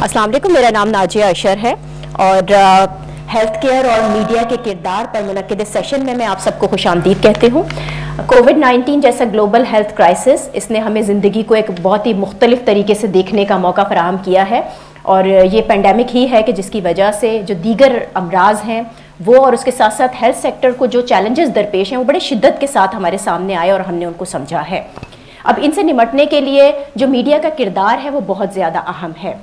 अस्सलाम वालेकुम, मेरा नाम नाजिया अशर है और हेल्थ केयर और मीडिया के किरदार पर मुनक्किद सेशन में मैं आप सबको खुशामदीद कहती हूँ। कोविड-19 जैसा ग्लोबल हेल्थ क्राइसिस, इसने हमें ज़िंदगी को एक बहुत ही मुख्तलिफ तरीके से देखने का मौका फराहम किया है और ये पेंडेमिक ही है कि जिसकी वजह से जो दीगर अमराज हैं वो और उसके साथ साथ हेल्थ सेक्टर को जो चैलेंजेस दरपेश हैं वो बड़े शिद्दत के साथ हमारे सामने आए और हमने उनको समझा है। अब इनसे निमटने के लिए जो मीडिया का किरदार है वो बहुत ज़्यादा अहम है,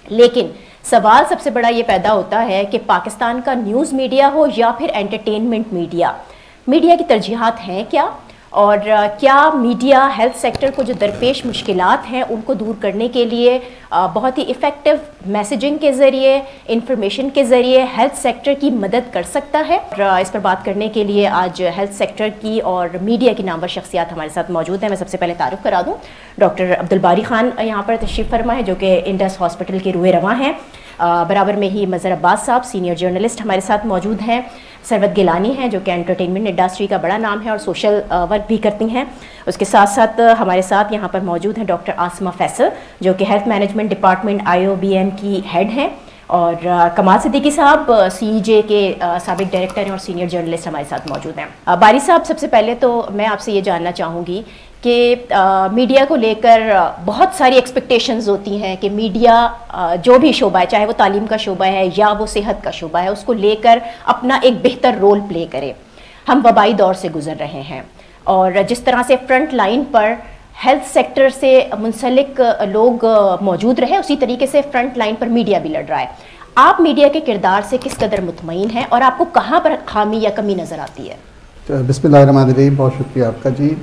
लेकिन सवाल सबसे बड़ा ये पैदा होता है कि पाकिस्तान का न्यूज़ मीडिया हो या फिर एंटरटेनमेंट मीडिया की तरजीहात हैं क्या, और क्या मीडिया हेल्थ सेक्टर को जो दरपेश मुश्किलात हैं उनको दूर करने के लिए बहुत ही इफ़ेक्टिव मैसेजिंग के ज़रिए, इंफॉर्मेशन के ज़रिए हेल्थ सेक्टर की मदद कर सकता है। और इस पर बात करने के लिए आज हेल्थ सेक्टर की और मीडिया की नामवर शख्सियात हमारे साथ मौजूद हैं। मैं सबसे पहले तारुफ करा दूँ, डॉक्टर अब्दुल बारी खान यहाँ पर तशरीफ़ फरमा है जो कि इंडस हॉस्पिटल के रूए रवां हैं। बराबर में ही मज़हर अब्बास साहब सीनियर जर्नलिस्ट हमारे साथ मौजूद हैं। सरवत गिलानी हैं जो कि एंटरटेनमेंट इंडस्ट्री का बड़ा नाम है और सोशल वर्क भी करती हैं। उसके साथ साथ हमारे साथ यहाँ पर मौजूद हैं डॉक्टर आसमा फैसल जो कि हेल्थ मैनेजमेंट डिपार्टमेंट IOBM की हेड हैं, और कमाल सिद्दीकी साहब CEJ के साबिक डायरेक्टर हैं और सीनियर जर्नलिस्ट हमारे साथ मौजूद हैं। बारी साहब, सबसे पहले तो मैं आपसे ये जानना चाहूँगी कि मीडिया को लेकर बहुत सारी एक्सपेक्टेशंस होती हैं कि मीडिया जो भी शोबा है, चाहे वो तालीम का शोबा है या वो सेहत का शोबा है, उसको लेकर अपना एक बेहतर रोल प्ले करे। हम वबाई दौर से गुजर रहे हैं और जिस तरह से फ्रंट लाइन पर हेल्थ सेक्टर से मुंसलिक लोग मौजूद रहे, उसी तरीके से फ्रंट लाइन पर मीडिया भी लड़ रहा है। आप मीडिया के किरदार से किस कदर मुतमईन हैं और आपको कहाँ पर खामी या कमी नज़र आती है? बिस्मिल्लाहिर्रहमानिर्रहीम, बहुत शुक्रिया आपका जी।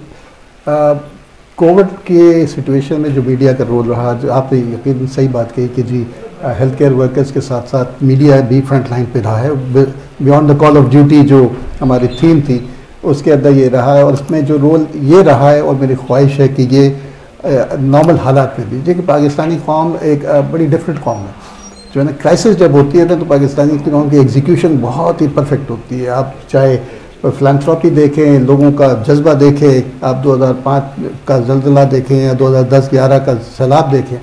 कोविड के सिचुएशन में जो मीडिया का रोल रहा, जो आपने यकीन सही बात कही कि जी हेल्थ केयर वर्कर्स के साथ साथ मीडिया भी फ्रंट लाइन पे रहा है। Beyond the call of duty जो हमारी थीम थी उसके अंदर ये रहा है, और इसमें जो रोल ये रहा है, और मेरी ख्वाहिश है कि ये नॉर्मल हालात में भी, देखिए पाकिस्तानी कौम एक बड़ी डिफरेंट कौम है। जो है ना, क्राइसिस जब होती है ना तो पाकिस्तानी कौम की एग्जीक्यूशन बहुत ही परफेक्ट होती है। आप चाहे फिलैंथ्रोपी देखें, लोगों का जज्बा देखें, आप 2005 का ज़ल्ज़ला देखें या 2010-11 का सैलाब देखें,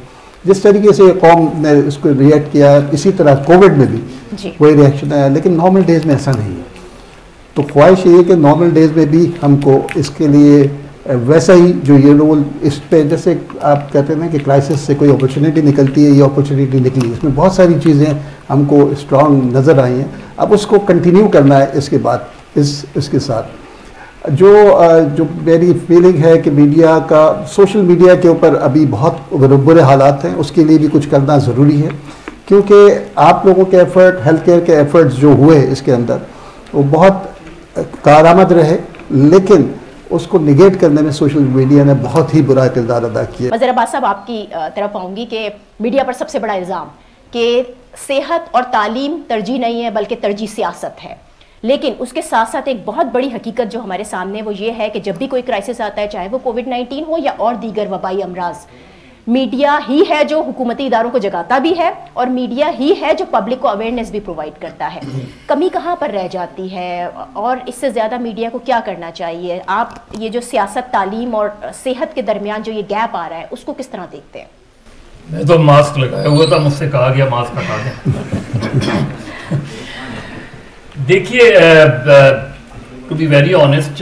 जिस तरीके से कौम ने इसको रिएक्ट किया, इसी तरह कोविड में भी वही रिएक्शन आया। लेकिन नॉर्मल डेज़ में ऐसा नहीं है। तो ख्वाहिश ये है कि नॉर्मल डेज़ में भी हमको इसके लिए वैसा ही जो ये रोल इस पे, जैसे आप कहते हैं ना कि क्राइसिस से कोई अपॉर्चुनिटी निकलती है, ये अपॉर्चुनिटी निकली, इसमें बहुत सारी चीज़ें हमको स्ट्रॉन्ग नज़र आई हैं। अब उसको कंटिन्यू करना है इसके बाद इसके साथ। जो मेरी फीलिंग है कि मीडिया का, सोशल मीडिया के ऊपर अभी बहुत बुरे हालात हैं, उसके लिए भी कुछ करना ज़रूरी है, क्योंकि आप लोगों के एफ़र्ट, हेल्थ केयर के एफ़र्ट्स जो हुए इसके अंदर वो बहुत कारआमद रहे, लेकिन उसको निगेट करने में सोशल मीडिया ने बहुत ही बुरा किरदार अदा किया। मज़हर अब्बास साहब, आपकी तरफ आऊँगी कि मीडिया पर सबसे बड़ा इल्ज़ाम कि सेहत और तालीम तरजीह नहीं है बल्कि तरजीह सियासत है, लेकिन उसके साथ साथ एक बहुत बड़ी हकीकत जो हमारे सामने वो ये है कि जब भी कोई क्राइसिस आता है, चाहे वो कोविड-19 हो या और दीगर वबाई अमराज, मीडिया ही है जो हुकूमती इदारों को जगाता भी है और मीडिया ही है जो पब्लिक को अवेयरनेस भी प्रोवाइड करता है। कमी कहाँ पर रह जाती है और इससे ज़्यादा मीडिया को क्या करना चाहिए? आप ये जो सियासत, तालीम और सेहत के दरमियान जो ये गैप आ रहा है उसको किस तरह देखते हैं? मैं तो मास्क लगाया हुआ था, मुझसे कहा गया मास्क हटा दें। देखिए, to be very honest,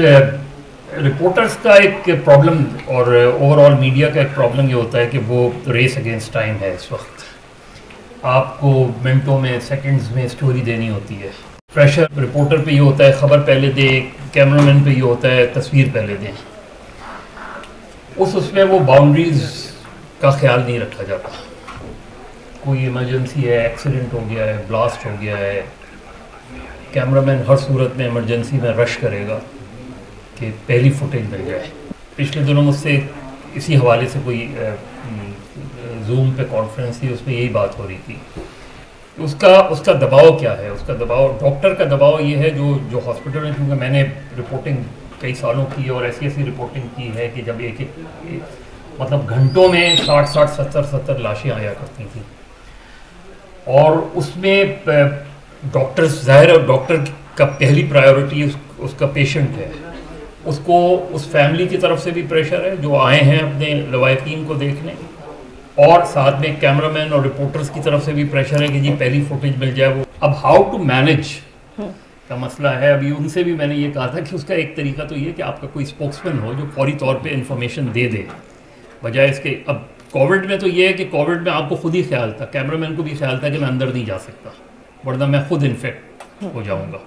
reporters का एक प्रॉब्लम और ओवरऑल मीडिया का एक प्रॉब्लम ये होता है कि वो रेस अगेंस्ट टाइम है। इस वक्त आपको मिनटों में, सेकंड्स में स्टोरी देनी होती है। प्रेशर रिपोर्टर पे ये होता है खबर पहले दे, कैमरामैन पे ये होता है तस्वीर पहले दें। उसमें वो बाउंड्रीज का ख्याल नहीं रखा जाता। कोई इमरजेंसी है, एक्सीडेंट हो गया है, ब्लास्ट हो गया है, कैमरामैन हर सूरत में इमरजेंसी में रश करेगा कि पहली फुटेज मिल जाए। पिछले दिनों मुझसे इसी हवाले से कोई जूम पे कॉन्फ्रेंस थी, उसमें यही बात हो रही थी। उसका दबाव क्या है? उसका दबाव, डॉक्टर का दबाव ये है जो हॉस्पिटल में, क्योंकि मैंने रिपोर्टिंग कई सालों की और ऐसी रिपोर्टिंग की है कि जब एक मतलब घंटों में 60 70 लाशें आया करती थी, और उसमें डॉक्टर्स, ज़ाहिर है डॉक्टर का पहली प्रायोरिटी उसका पेशेंट है, उसको उस फैमिली की तरफ से भी प्रेशर है जो आए हैं अपने लवाकिन को देखने, اور ساتھ میں کیمرہ مین اور رپورٹرز کی طرف سے بھی پریشر ہے کہ جی پہلی فوٹیج مل جائے. وہ اب ہاؤ ٹو مینیج کا مسئلہ ہے. ابھی ان سے بھی میں نے یہ کہا تھا کہ اس کا ایک طریقہ تو یہ کہ آپ کا کوئی اسپوکس مین ہو جو فوری طور پہ انفارمیشن دے دے, بجائے اس کے. اب کووڈ میں تو یہ ہے کہ کووڈ میں آپ کو خود ہی خیال تھا, کیمرہ مین کو بھی خیال تھا کہ میں اندر نہیں جا سکتا ورنہ میں خود انفیکٹ ہو جاؤں گا,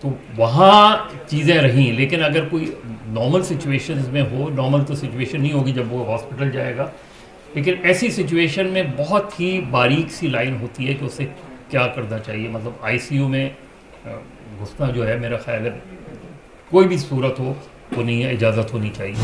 تو وہاں چیزیں رہیں. لیکن اگر کوئی نارمل سچویشنز میں ہو, نارمل تو سچویشن نہیں ہوگی جب وہ ہاسپٹل جائے گا, لیکن ایسی سچویشن میں بہت ہی باریک سی لائن ہوتی ہے کہ اسے کیا کرنا چاہیے. مطلب آئی سی یو میں گھسنا جو ہے میرا خیال ہے کوئی بھی صورت ہو وہ نہیں ہے, اجازت ہونی چاہیے.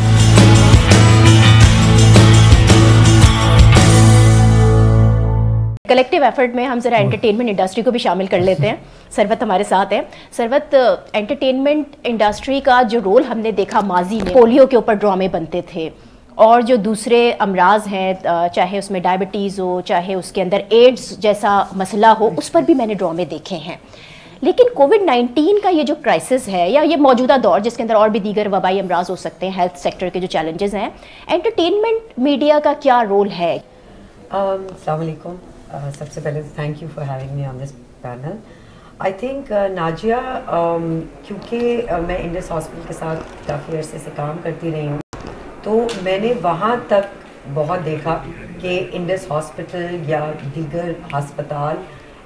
کلیکٹیو ایفرٹ میں ہم ذرا انٹرٹینمنٹ انڈسٹری کو بھی شامل کر لیتے ہیں. سروت ہمارے ساتھ ہے. سروت, انٹرٹینمنٹ انڈسٹری کا جو رول ہم نے دیکھا ماضی میں, پولیو کے اوپر ڈرامے بنتے تھے اور جو دوسرے امراض ہیں, چاہے اس میں ڈائبٹیز ہو, چاہے اس کے اندر ایڈز جیسا مسئلہ ہو, اس پر بھی میں نے ڈرامے دیکھے ہیں. لیکن کووڈ-19 کا یہ جو کرائسس ہے یا یہ موجودہ دور جس کے اندر اور بھی دیگر وبائی امراض ہو سکتے ہیں, ہیلتھ سیکٹر کے جو چیلنجز ہیں, انٹرٹینمنٹ میڈیا کا کیا رول ہے؟ السلام علیکم. سب سے پہلے thank you for having me on this panel. I think Najia, کیونکہ میں انڈس ہاسپٹل کے ساتھ کافی عرصے سے کام کرتی رہی ہوں, تو میں نے وہاں تک بہت دیکھا کہ انڈس ہاسپٹل یا دیگر ہسپتال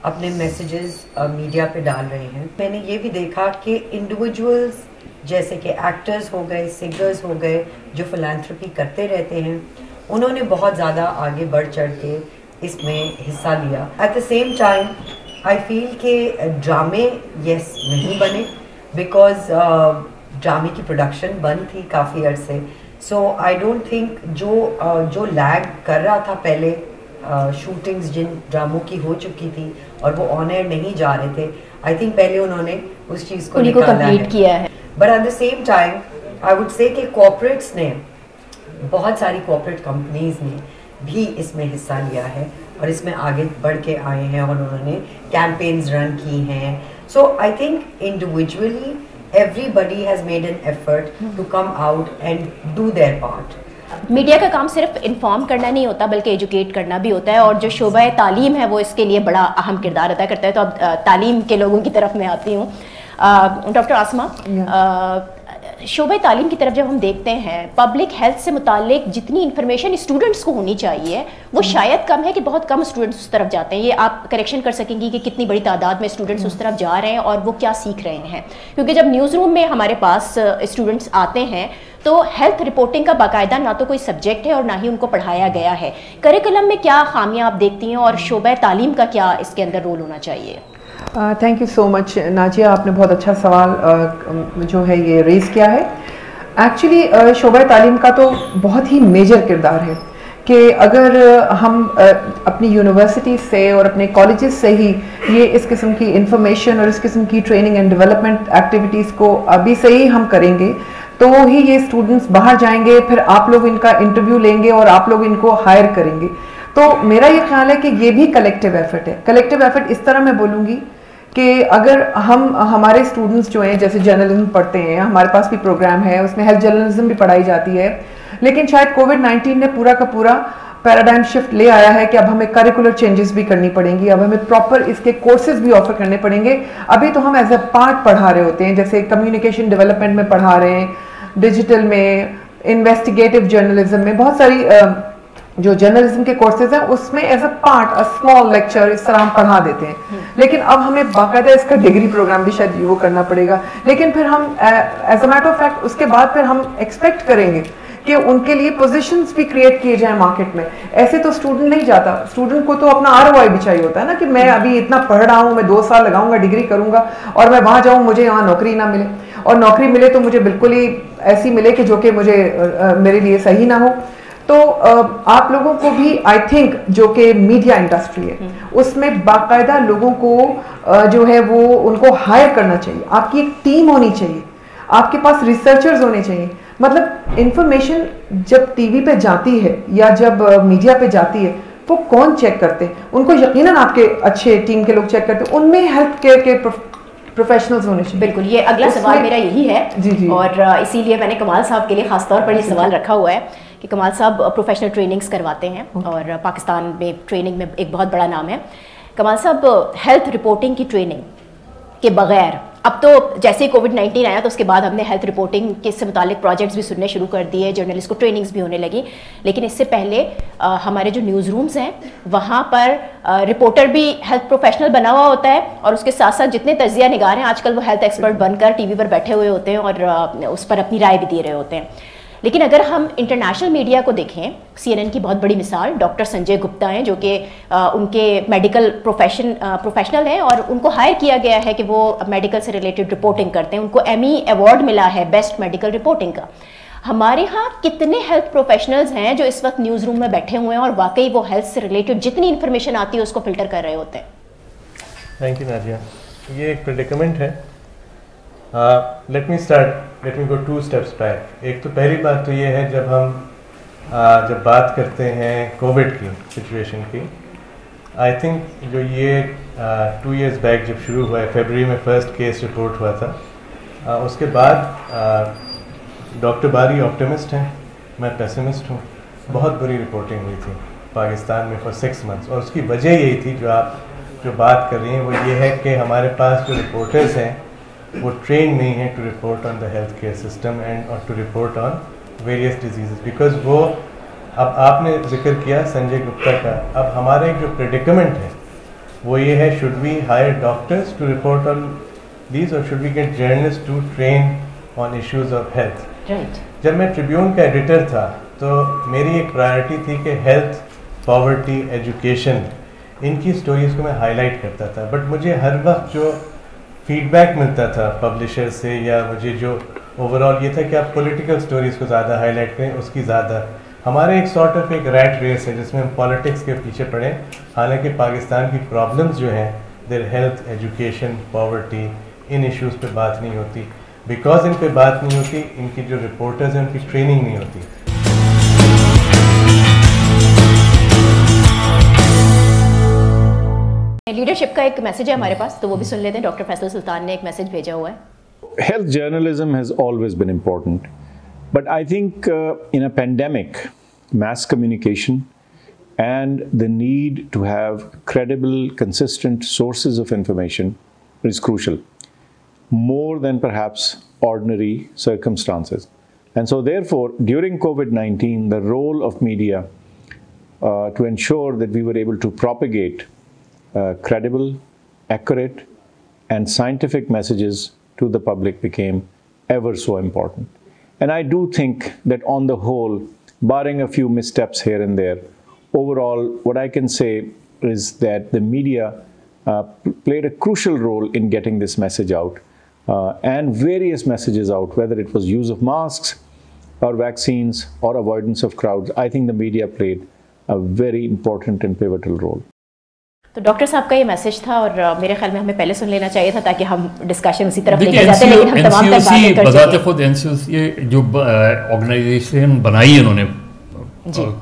اپنے میسیجز میڈیا پہ ڈال رہے ہیں. میں نے یہ بھی دیکھا کہ انڈیویجولز جیسے کہ ایکٹرز ہو گئے, سنگرز ہو گئے, جو فلانتھرپی کرتے رہتے ہیں, انہوں نے بہت زیادہ آگے بڑھ چڑھ کے اس میں حصہ لیا. At the same time I feel کہ ڈرامے یس نہیں بنے, بیکاز ڈرامے کی پروڈکشن بند تھی کافی عرصے. سو آئی ڈونٹ تھنک جو لیگ کر رہا تھا پہلے شوٹنگز جن ڈراموں کی ہو چکی تھی اور وہ آن ایئر نہیں جا رہے تھے, آئی تھنک پہلے انہوں نے اس چیز کو کمپلیٹ کیا ہے. But at the same time I would سے کہ کارپوریٹس نے, بہت ساری کارپوریٹ کمپنیز نے بھی اس میں حصہ لیا ہے اور اس میں آگے بڑھ کے آئے ہیں اور انہوں نے کیمپینز رن کی ہیں. So I think individually everybody has made an effort to come out and do their part. Media کا کام صرف انفارم کرنا نہیں ہوتا بلکہ ایجوکیٹ کرنا بھی ہوتا ہے, اور جو شعبہ تعلیم ہے وہ اس کے لیے بڑا اہم کردار ادا کرتا ہے. تو اب تعلیم کے لوگوں کی طرف میں آتی ہوں. ڈاکٹر آسما, شعبہ تعلیم کی طرف جب ہم دیکھتے ہیں, پبلک ہیلتھ سے متعلق جتنی انفارمیشن اسٹوڈنٹس کو ہونی چاہیے وہ شاید کم ہے, کہ بہت کم اسٹوڈنٹس اس طرف جاتے ہیں. یہ آپ کریکشن کر سکیں گی کہ کتنی بڑی تعداد میں اسٹوڈنٹس اس طرف جا رہے ہیں اور وہ کیا سیکھ رہے ہیں؟ کیونکہ جب نیوز روم میں ہمارے پاس اسٹوڈنٹس آتے ہیں تو ہیلتھ رپورٹنگ کا باقاعدہ نہ تو کوئی سبجیکٹ ہے اور نہ ہی ان کو پڑھایا گیا ہے. کریکولم میں کیا خامیاں آپ دیکھتی ہیں اور شعبہ تعلیم کا کیا اس کے اندر رول ہونا چاہیے؟ تھینک یو سو مچ ناجیہ, آپ نے بہت اچھا سوال جو ہے یہ ریز کیا ہے. ایکچولی شعبہ تعلیم کا تو بہت ہی میجر کردار ہے کہ اگر ہم اپنی یونیورسٹی سے اور اپنے کالجز سے ہی یہ اس قسم کی انفارمیشن اور اس قسم کی ٹریننگ اینڈ ڈیولپمنٹ ایکٹیویٹیز کو ابھی سے ہی ہم کریں گے تو ہی یہ اسٹوڈنٹس باہر جائیں گے, پھر آپ لوگ ان کا انٹرویو لیں گے اور آپ لوگ ان کو ہائر کریں گے. تو میرا یہ خیال ہے کہ یہ بھی کلیکٹیو ایفرٹ ہے. کلیکٹیو ایفرٹ اس طرح میں بولوں گی کہ اگر ہمارے اسٹوڈنٹس جو ہیں جیسے جرنلزم پڑھتے ہیں, ہمارے پاس بھی پروگرام ہے اس میں ہیلتھ جرنلزم بھی پڑھائی جاتی ہے, لیکن شاید کووڈ-19 نے پورا کا پورا پیراڈائم شفٹ لے آیا ہے کہ اب ہمیں کریکولر چینجز بھی کرنی پڑیں گی, اب ہمیں پراپر اس کے کورسز بھی آفر کرنے پڑیں گے. ابھی تو ہم ایز اے پارٹ پڑھا رہے ہوتے ہیں, جیسے کمیونیکیشن ڈیولپمنٹ میں پڑھا رہے ہیں, ڈیجیٹل میں, انویسٹیگیٹو جرنلزم میں, بہت ساری جو جرنلزم کے کورسز ہیں اس میں as a part small lecture اس طرح ہم پڑھا دیتے ہیں. لیکن اب ہمیں باقاعدہ اس کا ڈگری پروگرام بھی شاید وہ کرنا پڑے گا. لیکن پھر ہم as a matter of fact اس کے بعد پھر ہم ایکسپیکٹ کریں گے کہ ان کے لیے پوزیشنز بھی کریٹ کیے جائیں مارکیٹ میں. ایسے تو اسٹوڈنٹ نہیں جاتا, اسٹوڈنٹ کو تو اپنا ROI بھی چاہیے ہوتا ہے نا, کہ میں ابھی اتنا پڑھ رہا ہوں, میں 2 سال لگاؤں گا, ڈگری کروں گا اور میں وہاں جاؤں, مجھے یہاں نوکری نہ ملے, اور نوکری ملے تو مجھے بالکل ہی ایسی ملے کہ جو کہ مجھے میرے لیے صحیح نہ ہو. تو آپ لوگوں کو بھی آئی تھنک جو کہ میڈیا انڈسٹری ہے اس میں باقاعدہ لوگوں کو جو ہے وہ ان کو ہائر کرنا چاہیے. آپ کی ایک ٹیم ہونی چاہیے, آپ کے پاس ریسرچرز ہونے چاہیے. مطلب انفارمیشن جب ٹی وی پہ جاتی ہے یا جب میڈیا پہ جاتی ہے وہ کون چیک کرتے ہیں؟ ان کو یقیناً آپ کے اچھے ٹیم کے لوگ چیک کرتے ہیں. ان میں ہیلتھ کیئر کے प्रोफेशनल्स होने चाहिए. बिल्कुल, ये अगला सवाल मेरा यही है. जी. और इसीलिए मैंने कमाल साहब के लिए खास तौर पर ये सवाल रखा हुआ है कि कमाल साहब प्रोफेशनल ट्रेनिंग्स करवाते हैं और पाकिस्तान में ट्रेनिंग में एक बहुत बड़ा नाम है. कमाल साहब, हेल्थ रिपोर्टिंग की ट्रेनिंग के बगैर, अब तो जैसे ही कोविड-19 आया तो उसके बाद हमने हेल्थ रिपोर्टिंग के से मुतालिक प्रोजेक्ट्स भी सुनने शुरू कर दिए, जर्नलिस्ट को ट्रेनिंग्स भी होने लगी. लेकिन इससे पहले हमारे जो न्यूज़ रूम्स हैं वहाँ पर रिपोर्टर भी हेल्थ प्रोफेशनल बना हुआ होता है और उसके साथ साथ जितने तजिया निगार हैं आजकल वो हेल्थ एक्सपर्ट बनकर टीवी पर बैठे हुए होते हैं और उस पर अपनी राय भी दे रहे होते हैं. लेकिन अगर हम इंटरनेशनल मीडिया को देखें, CNN की बहुत बड़ी मिसाल डॉक्टर संजय गुप्ता हैं जो कि उनके मेडिकल प्रोफेशनल हैं और उनको हायर किया गया है कि वो मेडिकल से रिलेटेड रिपोर्टिंग करते हैं. उनको एमी अवार्ड मिला है बेस्ट मेडिकल रिपोर्टिंग का. हमारे यहाँ कितने हेल्थ प्रोफेशनल्स हैं जो इस वक्त न्यूज़ रूम में बैठे हुए हैं और वाकई वो हेल्थ से रिलेटेड जितनी इन्फॉर्मेशन आती है उसको फिल्टर कर रहे होते हैं? Thank you Nazia. ये एक प्रेडिकमेंट है. लेट मी गो 2 steps बैक. एक तो पहली बात तो ये है जब बात करते हैं कोविड की सिचुएशन की, आई थिंक जो ये 2 years बैक जब शुरू हुआ है, फरवरी में फर्स्ट केस रिपोर्ट हुआ था, उसके बाद डॉक्टर बारी ऑप्टिमिस्ट हैं, मैं पेसिमिस्ट हूँ. बहुत बुरी रिपोर्टिंग हुई थी पाकिस्तान में फॉर 6 months और उसकी वजह यही थी जो आप जो बात कर रही हैं वो ये है कि हमारे पास जो रिपोर्टर्स हैं वो ट्रेन नहीं है to report on the health care system and और to report on various diseases. Because वो अब आपने जिक्र किया संजय गुप्ता का, अब हमारा एक जो प्रेडिकमेंट है वो ये है, should we hire doctors to report on these और should we get journalist to train on issues of health. जब मैं ट्रिब्यून का एडिटर था तो मेरी एक प्रायोरिटी थी कि हेल्थ, पॉवर्टी, एजुकेशन, इनकी स्टोरीज़ को मैं हाईलाइट करता था. बट मुझे हर वक्त जो फीडबैक मिलता था पब्लिशर से या मुझे जो ओवरऑल ये था कि आप पॉलिटिकल स्टोरीज़ को ज़्यादा हाईलाइट करें, उसकी ज़्यादा. हमारे एक सॉर्ट ऑफ एक रैट रेस है जिसमें हम पॉलिटिक्स के पीछे पड़े, हालांकि पाकिस्तान की प्रॉब्लम्स जो हैं their health, education, poverty, in issues पे बात नहीं होती. बिकॉज इन पे बात नहीं होती, इनकी जो रिपोर्टर्स हैं उनकी ट्रेनिंग नहीं होती. लीडरशिप का एक मैसेज है हमारे पास, तो वो भी सुन लेते हैं. डॉक्टर फैसल सुल्तान ने एक मैसेज भेजा हुआ है. Health journalism has always been important, but I think in a pandemic, mass communication and the need to have credible, consistent sources of information is crucial, more than perhaps ordinary circumstances. And so therefore, during COVID-19, the role of media to ensure that we were able to propagate credible, accurate, and scientific messages to the public became ever so important. And I do think that on the whole, barring a few missteps here and there, overall, what I can say is that the media played a crucial role in getting this message out and various messages out, whether it was use of masks or vaccines or avoidance of crowds. I think the media played a very important and pivotal role. तो doctor साहब का ये message था और मेरे ख्याल में हमें पहले सुन लेना चाहिए था ताकि हम डिस्कशन उसी तरफ लेके जाते, लेकिन हम तमाम तक बातें कर चुके हैं. खुद एनसीओसी जो ऑर्गेनाइजेशन बनाई इन्होंने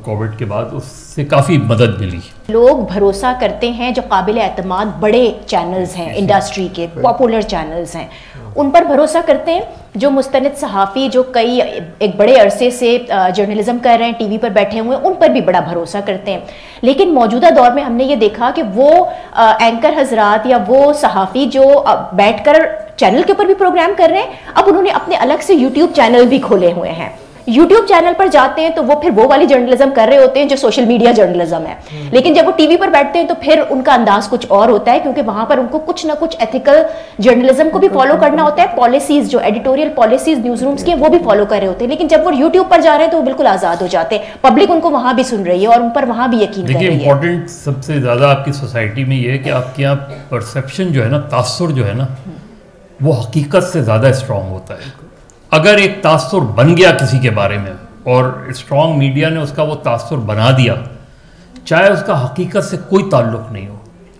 कोविड के बाद, उससे काफ़ी मदद मिली. लोग भरोसा करते हैं जो काबिल एतमाद बड़े चैनल्स हैं, इंडस्ट्री के पॉपुलर चैनल्स हैं, उन पर भरोसा करते हैं. जो मुस्तनिद सहाफ़ी जो कई एक बड़े अरसे से जर्नलिज्म कर रहे हैं, टीवी पर बैठे हुए हैं, उन पर भी बड़ा भरोसा करते हैं. लेकिन मौजूदा दौर में हमने ये देखा कि वो एंकर हजरात या वो सहाफ़ी जो बैठकर चैनल के ऊपर भी प्रोग्राम कर रहे हैं, अब उन्होंने अपने अलग से यूट्यूब चैनल भी खोले हुए हैं. यूट्यूब चैनल पर जाते हैं तो वो फिर वो वाली जर्नलिज्म कर रहे होते हैं जो सोशल मीडिया जर्नलिज्म है. लेकिन जब वो टीवी पर बैठते हैं तो फिर उनका अंदाज कुछ और होता है, क्योंकि वहां पर उनको कुछ ना कुछ एथिकल जर्नलिज्म को भी फॉलो करना होता है. पॉलिसीज जो एडिटोरियल पॉलिसीज न्यूज रूम्स की वो भी फॉलो कर रहे होते हैं. लेकिन जब वो यूट्यूब पर जा रहे हैं तो वो बिल्कुल आजाद हो जाते हैं. पब्लिक उनको वहां भी सुन रही है और उन पर वहां भी यकीन कर रही है. इंपॉर्टेंट सबसे ज्यादा आपकी सोसाइटी में ये है कि आपके यहाँ परसेप्शन जो है ना, तासुर जो है ना, वो हकीकत से ज्यादा स्ट्रांग होता है. अगर एक तासुर बन गया किसी के बारे में और स्ट्रॉन्ग मीडिया ने उसका वो तासुर बना दिया, चाहे उसका हकीकत से कोई ताल्लुक़ नहीं हो,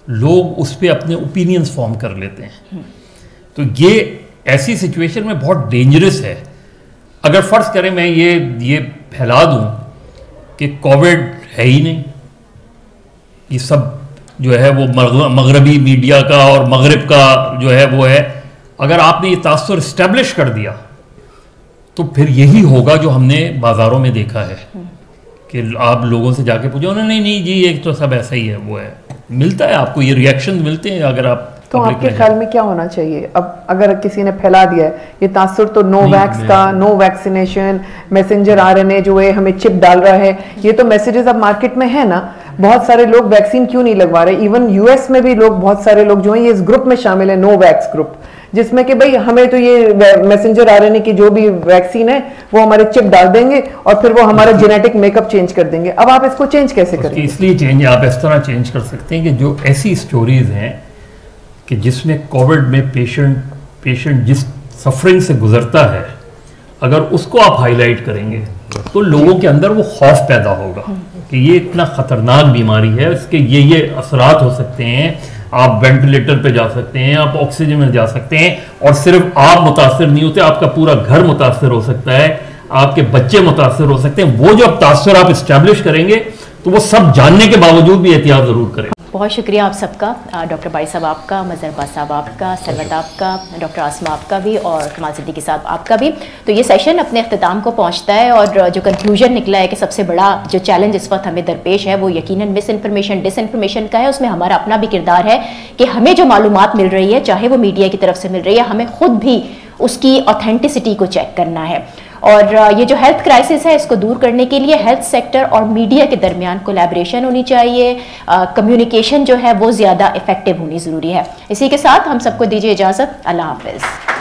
लोग उस पर अपने ओपिनियंस फॉर्म कर लेते हैं. तो ये ऐसी सिचुएशन में बहुत डेंजरस है. अगर फ़र्ज़ करें मैं ये फैला दूं कि कोविड है ही नहीं, ये सब जो है वो मगरबी मीडिया का और मगरिब का जो है वो है, अगर आपने ये तासुर इस्टेब्लिश कर दिया तो फिर यही होगा जो हमने बाज़ारों में देखा है कि आप लोगों से जाके पूछो ना, नहीं जी ये तो सब ऐसा ही है, वो है, मिलता है आपको ये रिएक्शन मिलते हैं। अगर आप तो आपके ख्याल में क्या होना चाहिए अब अगर किसी ने फैला दिया है ये तासुर, तो नो वैक्स का, नो वैक्सीनेशन, मैसेंजर आरएनए जो है हमें चिप डाल रहा है, ये तो मैसेजेस अब मार्केट में है ना, बहुत सारे लोग वैक्सीन क्यों नहीं लगवा रहे, इवन यूएस में भी लोग, बहुत सारे लोग जो हैं ये इस ग्रुप में शामिल है, नो वैक्स ग्रुप, जिसमें कि भाई हमें तो ये मैसेंजर आरएनए की जो भी वैक्सीन है वो हमारे चिप डाल देंगे और फिर वो हमारा जेनेटिक मेकअप चेंज कर देंगे। अब आप इसको चेंज कैसे करेंगे? इसलिए चेंज आप इस तरह चेंज कर सकते हैं कि जो ऐसी स्टोरीज हैं कि जिसमें कोविड में पेशेंट जिस सफरिंग से गुजरता है, अगर उसको आप हाईलाइट करेंगे तो लोगों के अंदर वो खौफ पैदा होगा कि ये इतना ख़तरनाक बीमारी है, इसके ये असरात हो सकते हैं, आप वेंटिलेटर पे जा सकते हैं, आप ऑक्सीजन में जा सकते हैं, और सिर्फ आप मुतासर नहीं होते, आपका पूरा घर मुतासर हो सकता है, आपके बच्चे मुतासर हो सकते हैं। वो जो अब तासुर आप इस्टेब्लिश करेंगे तो वो सब जानने के बावजूद भी एहतियात ज़रूर करें। बहुत शुक्रिया आप सबका, डॉक्टर बारी साहब आपका, मजहर साहब आपका, सरवत आपका, डॉक्टर आसमा आपका भी, और कमाल सिद्दीकी साहब आपका भी। तो ये सेशन अपने अख्ताम को पहुंचता है और जो कंक्लूजन निकला है कि सबसे बड़ा जो चैलेंज इस वक्त हमें दरपेश है वो यकीनन मिस इन्फॉर्मेशन, डिसइन्फॉर्मेशन का है। उसमें हमारा अपना भी किरदार है कि हमें जो मालूमात मिल रही है, चाहे वो मीडिया की तरफ से मिल रही है, हमें खुद भी उसकी ऑथेंटिसिटी को चेक करना है। और ये जो हेल्थ क्राइसिस है इसको दूर करने के लिए हेल्थ सेक्टर और मीडिया के दरमियान कोलैबोरेशन होनी चाहिए, कम्युनिकेशन जो है वो ज़्यादा इफेक्टिव होनी ज़रूरी है। इसी के साथ हम सबको दीजिए इजाज़त, अल्लाह हाफ़िज़।